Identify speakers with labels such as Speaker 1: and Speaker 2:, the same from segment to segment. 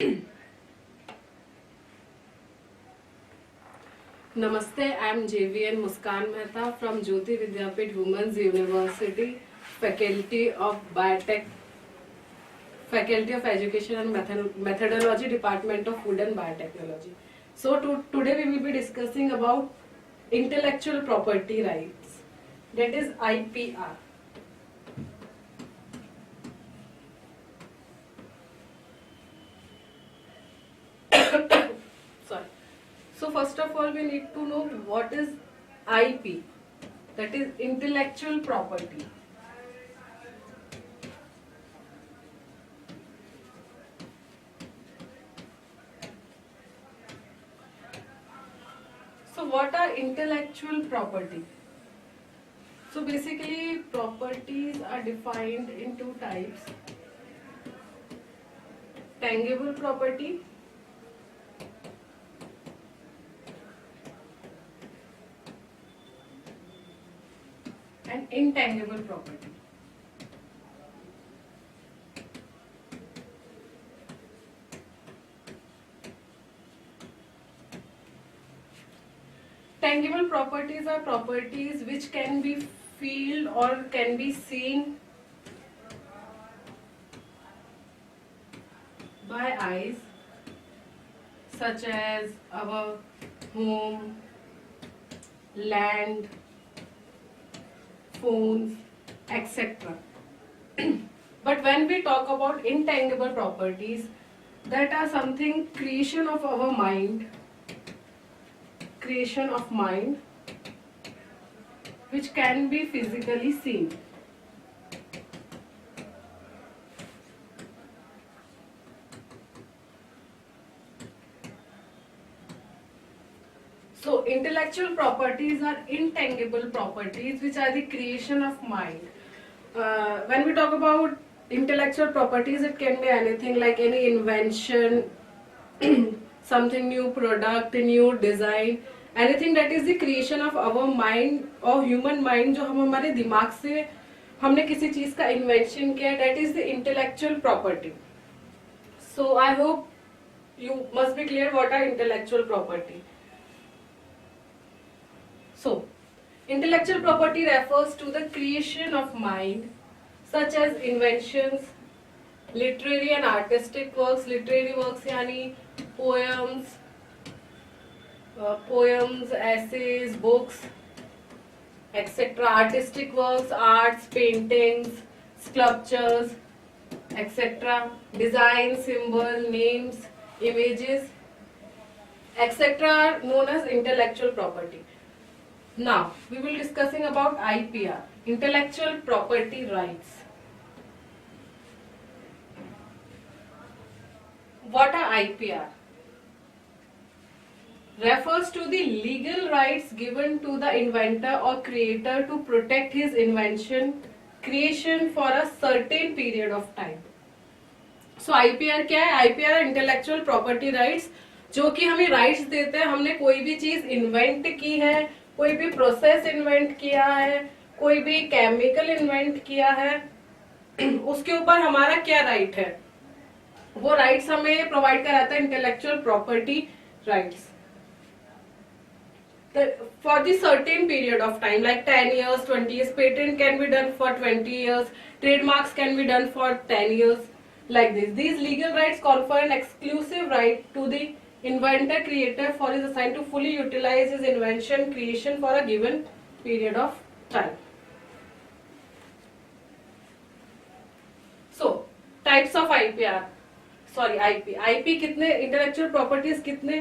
Speaker 1: Namaste, I am JVN Muskan Mehta from Jyoti Vidyapit Women's University, Faculty of Biotech, Faculty of Education and Methodology, Department of Food and Biotechnology. So today we will be discussing about intellectual property rights, that is IPR. Sorry. So first of all we need to know what is IP, that is intellectual property. So what are intellectual property? So basically properties are defined in two types: tangible property and intangible property. Tangible properties are properties which can be felt or can be seen by eyes, such as our home, land, phones, etc. But when we talk about intangible properties, that are something creation of our mind, which can be physically seen. So intellectual properties are intangible properties which are the creation of mind. When we talk about intellectual properties, it can be anything like any invention, something new product, new design, anything that is the creation of our mind or human mind, जो हम हमारे दिमाग से हमने किसी चीज का invention किया, that is the intellectual property. So I hope you must be clear what are intellectual property. So, intellectual property refers to the creation of mind, such as inventions, literary and artistic works. Literary works यानी poems, essays, books, etc. Artistic works, arts, paintings, sculptures, etc. Design, symbol, names, images, etc. are known as intellectual property. Now, we will discussing about IPR, intellectual property rights. What are IPR? Refers to the legal rights given to the inventor or creator to protect his invention, creation for a certain period of time. So IPR क्या है? IPR intellectual property rights, जो कि हमें rights देते हैं. हमने कोई भी चीज इन्वेंट की है, कोई भी प्रोसेस इन्वेंट किया है, कोई भी केमिकल इन्वेंट किया है, उसके ऊपर हमारा क्या राइट है, वो राइट्स हमें प्रोवाइड कराता है intellectual property rights for the certain period of time, like 10 years, 20 years. Patent can be done for 20 years, trademarks can be done for 10 years, like this. These legal rights confer an exclusive right to the inventor creator for his assigned to fully utilize his invention creation for a given period of time. So types of IPR, sorry IP कितने intellectual properties कितने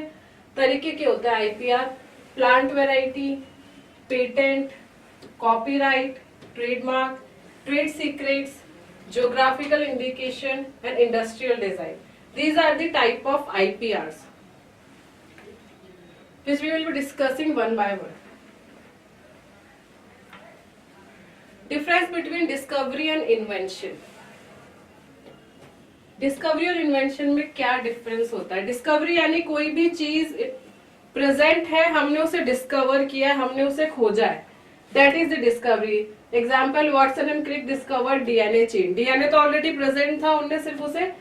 Speaker 1: तरीके के होते हैं IPR? Plant variety, patent, copyright, trademark, trade secrets, geographical indication and industrial design. These are the type of IPRs, which we will be discussing one by one. Difference between discovery and invention. Discovery और invention में क्या difference होता है? Discovery यानी कोई भी चीज present है, हमने उसे डिस्कवर किया, हमने उसे खोजा है, that is the discovery. Example, Watson and Crick discover DNA chain. DNA तो ऑलरेडी प्रेजेंट था, उनने सिर्फ उसे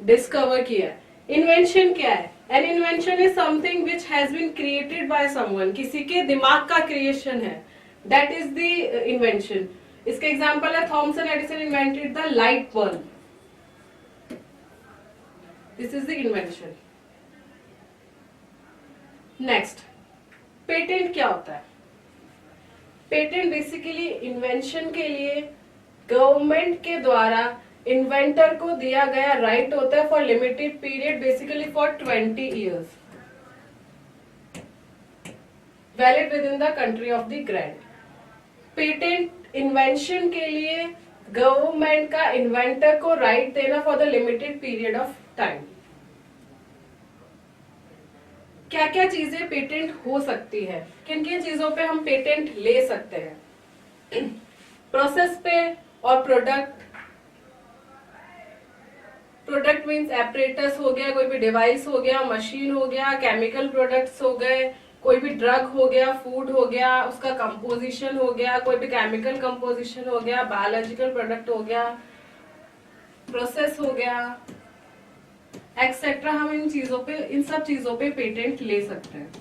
Speaker 1: डिस्कवर किया है. इन्वेंशन क्या है? An invention is something which has been created by someone, किसी के दिमाग का क्रिएशन है, दैट इज द इन्वेंशन. इसका एग्जांपल है Thomson Edison invented the light bulb. This is the invention. Next, patent क्या होता है? पेटेंट बेसिकली इन्वेंशन के लिए गवर्नमेंट के द्वारा इन्वेंटर को दिया गया राइट होता है for limited period, basically for 20 years, valid with in the country of the grant. Patent invention के लिए गवर्नमेंट का इन्वेंटर को राइट देना for the limited period of time. क्या क्या चीजें पेटेंट हो सकती है, किन किन चीजों पे हम पेटेंट ले सकते हैं? प्रोसेस पे और प्रोडक्ट. प्रोडक्ट मीन्स एपरेटस हो गया, कोई भी डिवाइस हो गया, मशीन हो गया, केमिकल प्रोडक्ट्स हो गए, कोई भी ड्रग हो गया, फूड हो गया, उसका कंपोजिशन हो गया, कोई भी केमिकल कंपोजिशन हो गया, बायोलॉजिकल प्रोडक्ट हो गया, प्रोसेस हो गया, एक्सेट्रा. हम इन चीजों पे, इन सब चीजों पे पेटेंट ले सकते हैं.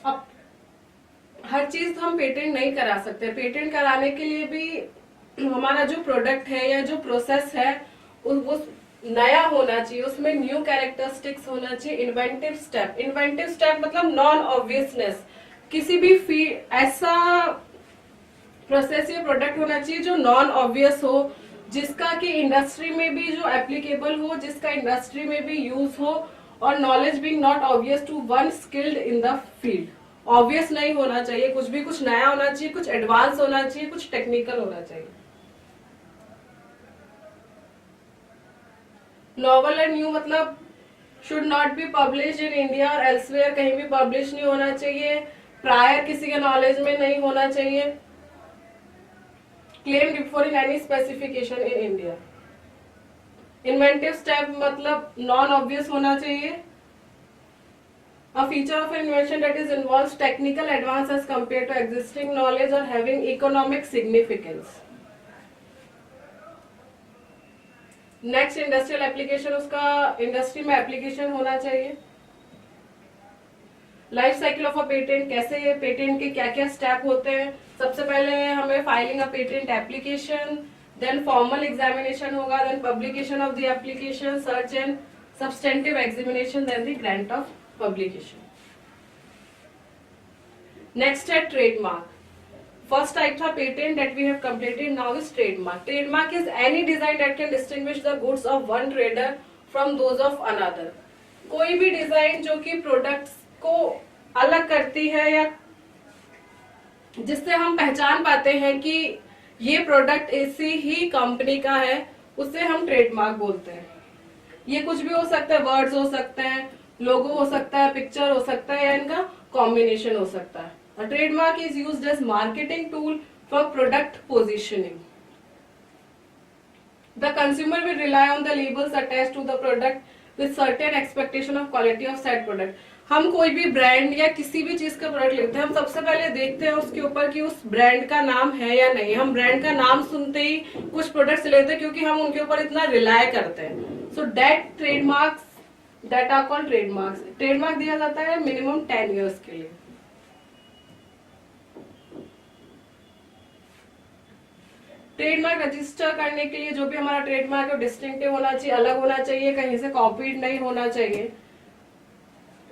Speaker 1: अब हर चीज हम पेटेंट नहीं करा सकते. पेटेंट कराने के लिए भी हमारा जो प्रोडक्ट है या जो प्रोसेस है वो नया होना चाहिए, उसमें न्यू कैरेक्टरिस्टिक्स होना चाहिए. इन्वेंटिव स्टेप, इन्वेंटिव स्टेप मतलब नॉन ऑब्वियसनेस. किसी भी फील्ड ऐसा प्रोसेस या प्रोडक्ट होना चाहिए जो नॉन ऑब्वियस हो, जिसका कि इंडस्ट्री में भी जो एप्लीकेबल हो, जिसका इंडस्ट्री में भी यूज हो, और knowledge being not obvious to one skilled in the field. Obvious नहीं होना चाहिए, कुछ भी कुछ नया होना चाहिए, कुछ एडवांस होना चाहिए, कुछ टेक्निकल होना चाहिए. नॉवल एंड न्यू मतलब should not be publish in India और एल्सवेयर, कहीं भी पब्लिश नहीं होना चाहिए, प्रायर किसी के नॉलेज में नहीं होना चाहिए. Claim before in any specification in India. Inventive step मतलब नॉन ऑब्वियस होना चाहिए. A feature of an invention that is involves technical advance as compared to existing knowledge or having economic significance. Next, industrial application, उसका industry में application होना चाहिए. Life cycle of a patent, कैसे ये patent के क्या क्या स्टेप होते हैं. सबसे पहले हमें filing a patent application, then formal examination होगा, then publication of the application, search and substantive examination, then the grant of publication. Next है trademark. First type था patent that we have completed, now is trademark. Trademark is any design that can distinguish the goods of one trader from those of another. कोई भी design जो कि products को अलग करती है या जिससे हम पहचान पाते हैं कि ये प्रोडक्ट ऐसी ही कंपनी का है, उससे हम ट्रेडमार्क बोलते हैं. ये कुछ भी हो सकता है, वर्ड्स हो सकते हैं, लोगो हो सकता है, पिक्चर हो सकता है, या इनका कॉम्बिनेशन हो सकता है. A trademark is used as marketing tool for product positioning. The consumer will rely on the labels attached to the product with certain expectation of quality of said product. हम कोई भी ब्रांड या किसी भी चीज का प्रोडक्ट लेते हैं, हम सबसे पहले देखते हैं उसके ऊपर कि उस ब्रांड का नाम है या नहीं. हम ब्रांड का नाम सुनते ही कुछ प्रोडक्ट्स लेते हैं क्योंकि हम उनके ऊपर इतना रिलाय करते हैं. So that trademarks that are called trademarks. Trademark दिया जाता है मिनिमम 10 years के लिए. ट्रेडमार्क रजिस्टर करने के लिए जो भी हमारा ट्रेडमार्क है डिस्टिंक्टिव होना चाहिए, अलग होना चाहिए, कहीं से कॉपीड नहीं होना चाहिए.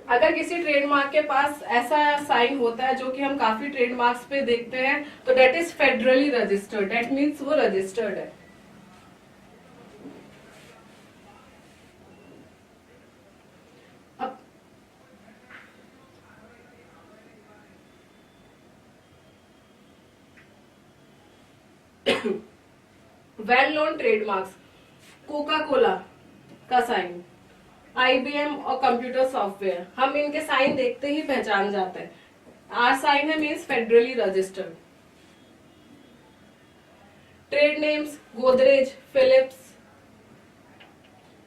Speaker 1: अगर किसी ट्रेडमार्क के पास ऐसा साइन होता है जो कि हम काफी ट्रेडमार्क्स पे देखते हैं, तो that is federally registered. That means वो रजिस्टर्ड है. Well known trademarks, Coca Cola का साइन, IBM और कंप्यूटर सॉफ्टवेयर, हम इनके साइन देखते ही पहचान जाते हैं. आर साइन है means federally registered. Trade names Godrej, Philips,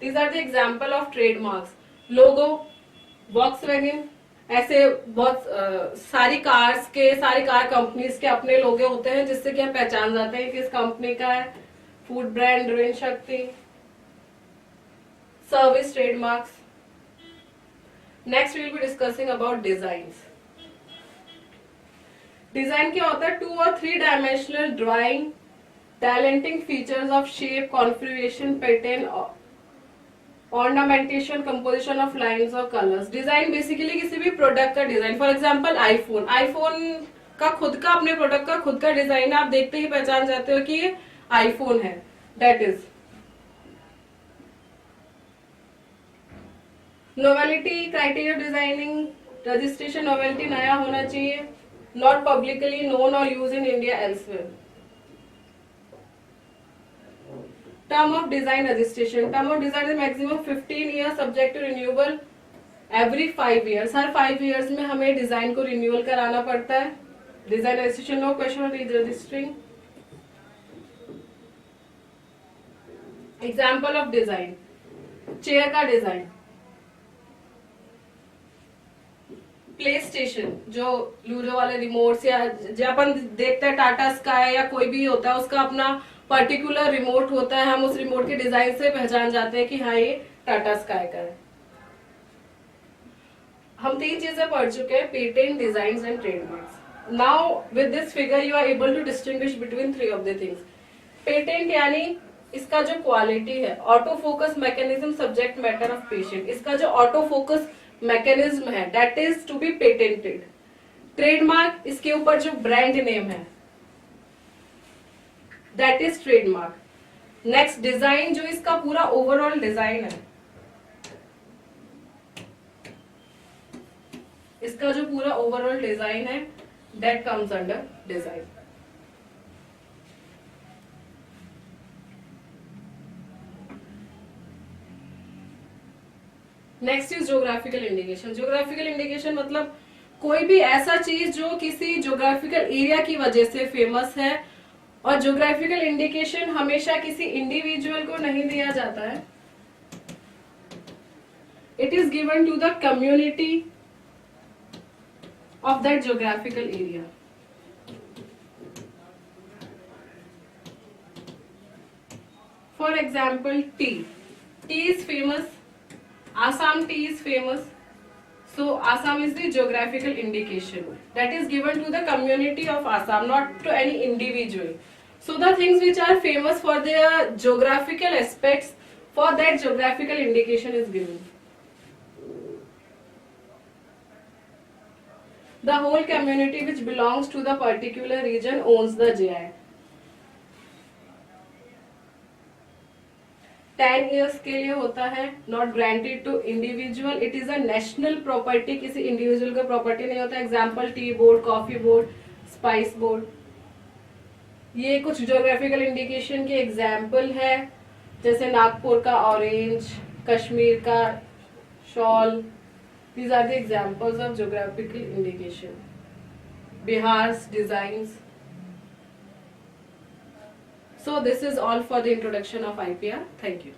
Speaker 1: these are the example of trademarks. Logo Volkswagen, ऐसे बहुत सारी कार कंपनीज के अपने लोगो होते हैं जिससे कि हम पहचान जाते हैं किस कंपनी का है. food brand Dravin Shakti, service trademarks. Next we will be discussing about designs. Design क्या होता है? 2 और 3 डायमेंशनल ड्राइंग, टैलेंटिंग features of shape, configuration, pattern, ornamentation, composition of lines और कलर्स. डिजाइन बेसिकली किसी भी प्रोडक्ट का डिजाइन. फॉर एग्जांपल आईफोन का खुद का, अपने प्रोडक्ट का खुद का डिजाइन है. आप देखते ही पहचान जाते हो कि ये आईफोन है. That is novelty criteria designing. Registration novelty नया होना चाहिए. नॉट पब्लिकली नोन और use in India elsewhere. Term of design registration. Term of design is maximum 15 year, subject to renewable every 5 years. हर 5 ईयर्स में हमें design को renewal कराना पड़ता है. Design registration, no question on registering. Example of design. Chair का design, play station, जो ludo वाले रिमोट्स, या जो अपन देखते हैं टाटा स्काई या कोई भी होता है, उसका अपना पर्टिकुलर रिमोट होता है. हम उस रिमोट के डिजाइन से पहचान जाते हैं कि हाँ ये टाटा स्काई का है. हम 3 चीजें पढ़ चुके हैं: patent, design and trademarks. Now with this figure you are able to distinguish between 3 of the things. Patent यानी इसका जो क्वालिटी है, auto focus mechanism, subject matter of patient. इसका जो ऑटो फोकस मैकेनिज्म है, that is to be patented. Trademark, इसके ऊपर जो ब्रांड नेम है, that is trademark. Next design, जो इसका पूरा ओवरऑल डिजाइन है, इसका जो पूरा ओवरऑल डिजाइन है, that comes under design. Next is geographical indication. Geographical indication मतलब कोई भी ऐसा चीज जो किसी ज्योग्राफिकल एरिया की वजह से फेमस है. और ज्योग्राफिकल इंडिकेशन हमेशा किसी इंडिविजुअल को नहीं दिया जाता है. It is given to the community of that geographical area. For example tea. Tea is famous. Assam tea is famous. So Assam is the geographical indication that is given to the community of Assam, not to any individual. So the things which are famous for their geographical aspects, for that geographical indication is given. The whole community which belongs to the particular region owns the GI. 10 years के लिए होता है. Not granted to individual. It is a national property. किसी individual का property नहीं होता. Example tea board, coffee board, spice board. ये कुछ ज्योग्राफिकल इंडिकेशन के एग्जाम्पल है, जैसे नागपुर का ऑरेंज, कश्मीर का shawl. These are the examples of geographical indication. Bihar designs. So this is all for the introduction of IPR. Thank you.